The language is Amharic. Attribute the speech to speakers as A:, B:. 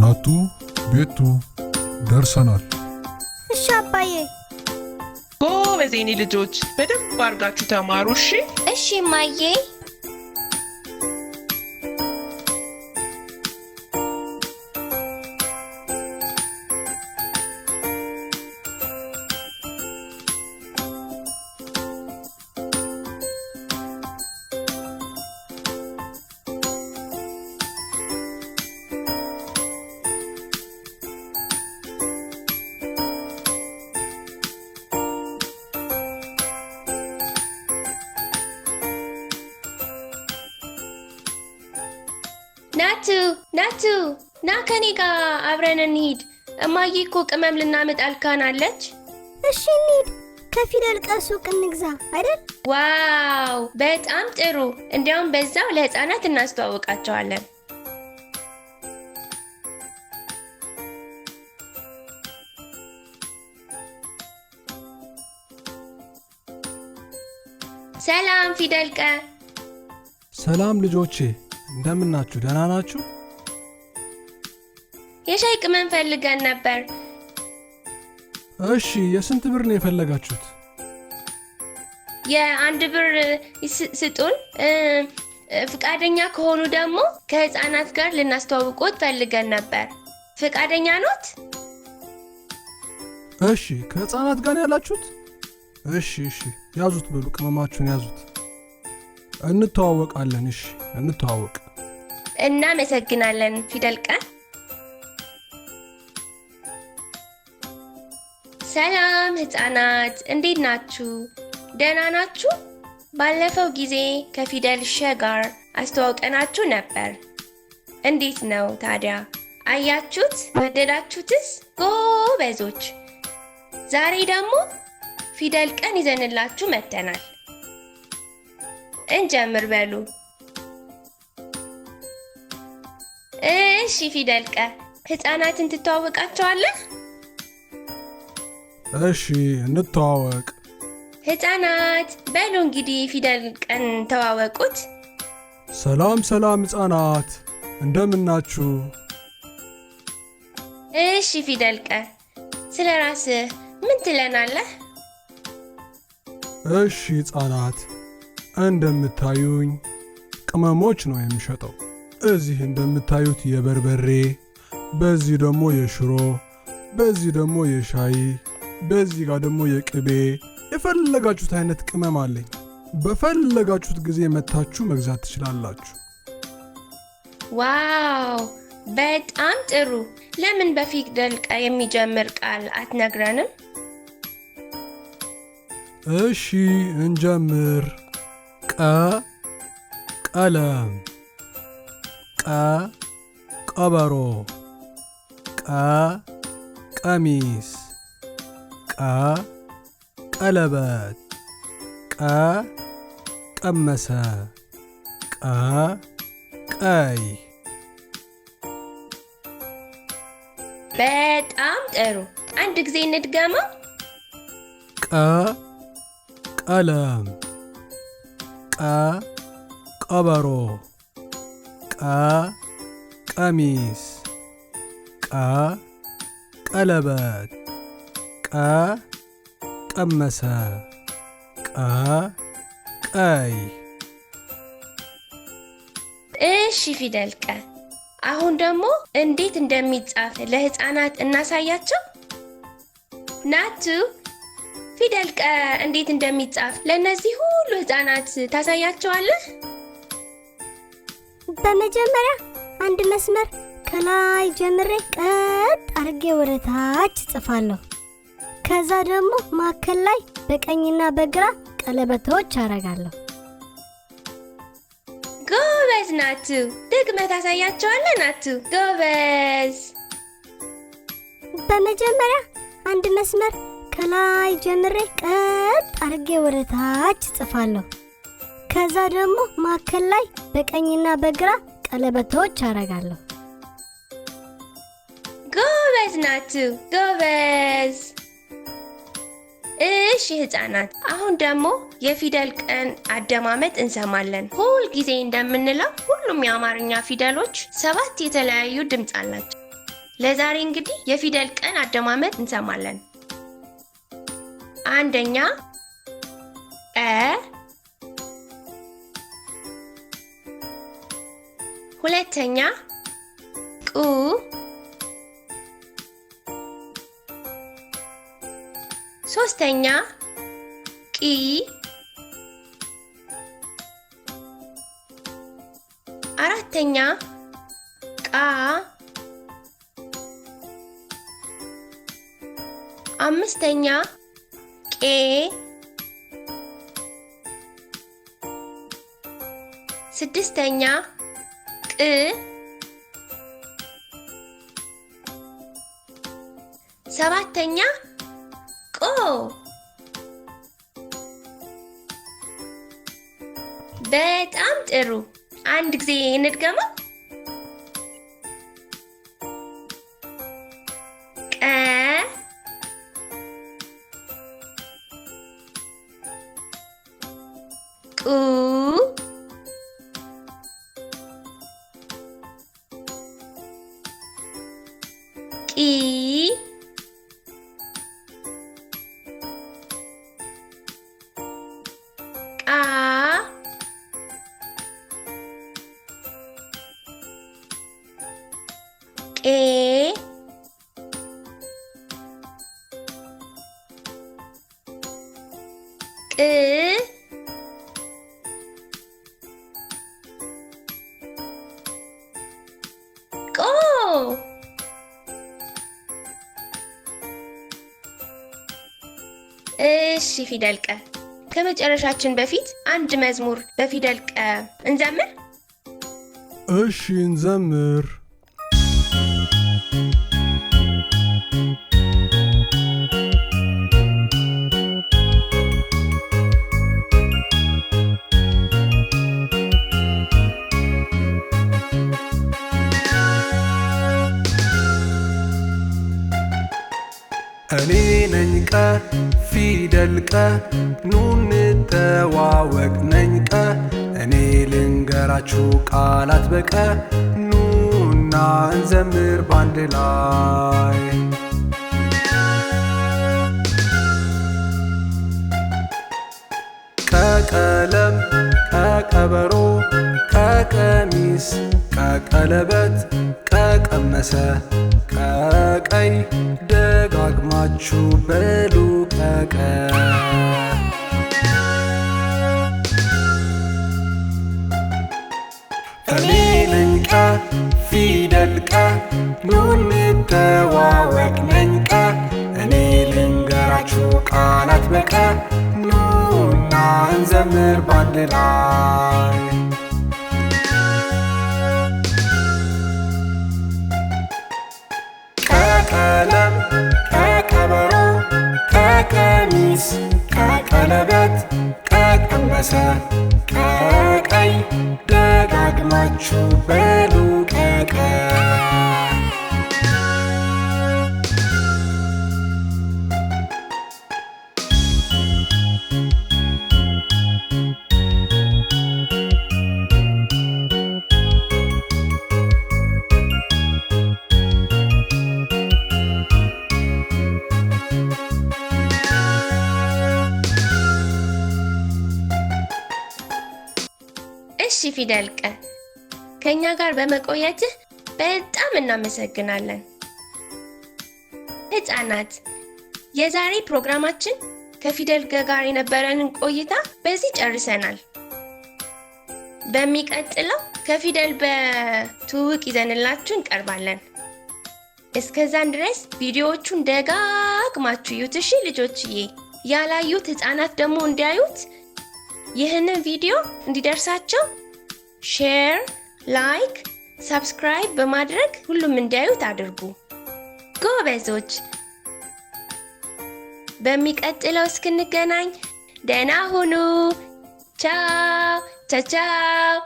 A: ናቱ ቤቱ ደርሰናል።
B: እሺ አባዬ።
C: ጎበዝ የኔ ልጆች በደንብ አድርጋችሁ ተማሩ።
B: እሺ እማዬ። ናቱ ና ከኔ ጋር አብረን እንሂድ። እማዬ እኮ ቅመም ልናመጣ አልካናለች።
D: እሺ እንሂድ። ከፊደል ቀ ሱቅ እንግዛ አይደል?
B: ዋው በጣም ጥሩ። እንዲያውም በዛው ለህፃናት እናስተዋውቃቸዋለን። ሰላም ፊደል ቀ።
E: ሰላም ልጆቼ እንደምን ናችሁ? ደህና ናችሁ?
B: የሻይ ቅመም ፈልገን ነበር።
E: እሺ የስንት ብር ነው የፈለጋችሁት?
B: የ1 ብር ስጡን። ፍቃደኛ ከሆኑ ደግሞ ከህፃናት ጋር ልናስተዋውቆት ፈልገን ነበር። ፍቃደኛ ኖት?
E: እሺ ከህፃናት ጋር ያላችሁት? እሺ ያዙት፣ በሉ ቅመማችሁን ያዙት። እንተዋወቃለን። እሺ እንተዋወቅ።
B: እናመሰግናለን ፊደል ቀ። ሰላም ህፃናት እንዴት ናችሁ? ደህና ናችሁ? ባለፈው ጊዜ ከፊደል ሸ ጋር አስተዋውቀናችሁ ነበር። እንዴት ነው ታዲያ? አያችሁት? ወደዳችሁትስ? ጎበዞች! ዛሬ ደግሞ ፊደል ቀን ይዘንላችሁ መጥተናል። እንጀምር በሉ። እሺ ፊደል ቀ ህፃናትን ትተዋወቃቸዋለህ?
E: እሺ እንተዋወቅ።
B: ህፃናት በሉ እንግዲህ ፊደል ቀን ተዋወቁት።
E: ሰላም ህፃናት እንደምናችሁ?
B: እሺ ፊደል ቀ ስለ ራስህ ምን ትለናለህ?
E: እሺ ህፃናት እንደምታዩኝ ቅመሞች ነው የሚሸጠው። እዚህ እንደምታዩት የበርበሬ፣ በዚህ ደግሞ የሽሮ፣ በዚህ ደግሞ የሻይ፣ በዚህ ጋር ደግሞ የቅቤ፣ የፈለጋችሁት አይነት ቅመም አለኝ። በፈለጋችሁት ጊዜ መታችሁ መግዛት ትችላላችሁ።
B: ዋው በጣም ጥሩ። ለምን በፊደል ቀ የሚጀምር ቃል አትነግረንም?
E: እሺ እንጀምር። ቀለም፣ ቀበሮ፣ ቀሚስ፣ ቀለበት፣ ቀመሰ፣ ቀይ።
B: በጣም ጥሩ። አንድ ጊዜ እንድገመው።
E: ቀለም፣ ቀበሮ፣ ቀሚስ፣ ቀለበት፣ ቀመሰ፣ ቀይ።
B: እሺ ፊደል ቀ አሁን ደግሞ እንዴት እንደሚጻፍ ለህፃናት እናሳያቸው። ናቱ ፊደል ቀ እንዴት እንደሚጻፍ ለእነዚህ ሁሉ ህፃናት ታሳያቸዋለህ?
D: በመጀመሪያ አንድ መስመር ከላይ ጀምሬ ቀጥ አድርጌ ወደ ታች ጽፋለሁ። ከዛ ደግሞ ማከል ላይ በቀኝና በግራ ቀለበቶች አረጋለሁ።
B: ጎበዝ ናቱ። ደግመህ ታሳያቸዋለህ ናቱ። ጎበዝ።
D: በመጀመሪያ አንድ መስመር ከላይ ጀምሬ ቀጥ አድርጌ ወደ ታች ጽፋለሁ። ከዛ ደግሞ ማከል ላይ በቀኝና በግራ ቀለበቶች አረጋለሁ።
B: ጎበዝ ናቱ። ጎበዝ። እሺ ህፃናት አሁን ደግሞ የፊደል ቀን አደማመጥ እንሰማለን። ሁል ጊዜ እንደምንለው ሁሉም የአማርኛ ፊደሎች 7 የተለያዩ ድምፅ አላቸው። ለዛሬ እንግዲህ የፊደል ቀን አደማመጥ እንሰማለን። አንደኛ ሁለተኛ ቁ ሶስተኛ ቂ አራተኛ ቃ አምስተኛ ቄ ስድስተኛ ቅ ሰባተኛ ቆ በጣም ጥሩ። አንድ ጊዜ እንድገመው። ቀ ቁ ቂ ቃ ቄ ቅ ቆ እሺ ፊደል ቀ ከመጨረሻችን በፊት አንድ መዝሙር በፊደል ቀ እንዘምር።
E: እሺ እንዘምር። እኔ ነኝ ቀ ፊደል ቀ ኑ እንተዋወቅ ነኝ ቀ እኔ ልንገራችሁ ቃላት በቀ ኑና እንዘምር ባንድ ላይ። ቀቀለም ቀቀበሮ ቀቀሚስ ቀቀለበት ቀቀመሰ ቀቀይ ደጋግማችሁ በሉ ቀቀ። እኔ ነኝ ቀ ፊደል ቀ ኑ እንተዋወቅ ነኝ ቀ እኔ ልንገራችሁ ቃላት በቀ ኑና እንዘምር ባንድ ላይ። ቀቀለም ቀቀበሮ ቀቀሚስ ቀቀለበት ቀቀመሰ ቀቀይ ደጋግማችሁ በሉ ቀቀ።
B: እሺ ፊደል ቀ ከኛ ጋር በመቆየትህ በጣም እናመሰግናለን። ህፃናት የዛሬ ፕሮግራማችን ከፊደል ገ ጋር የነበረንን ቆይታ በዚህ ጨርሰናል። በሚቀጥለው ከፊደል በትውውቅ ይዘንላችሁ እንቀርባለን። እስከዛን ድረስ ቪዲዮዎቹን ደጋግማችሁ እዩት እሺ ልጆችዬ። ያላዩት ህፃናት ደግሞ እንዲያዩት ይህንን ቪዲዮ እንዲደርሳቸው ሼር፣ ላይክ፣ ሰብስክራይብ በማድረግ ሁሉም እንዲያዩት አድርጉ። ጎበዞች! በሚቀጥለው እስክንገናኝ ደህና ሁኑ። ቻው ቻው ቻው።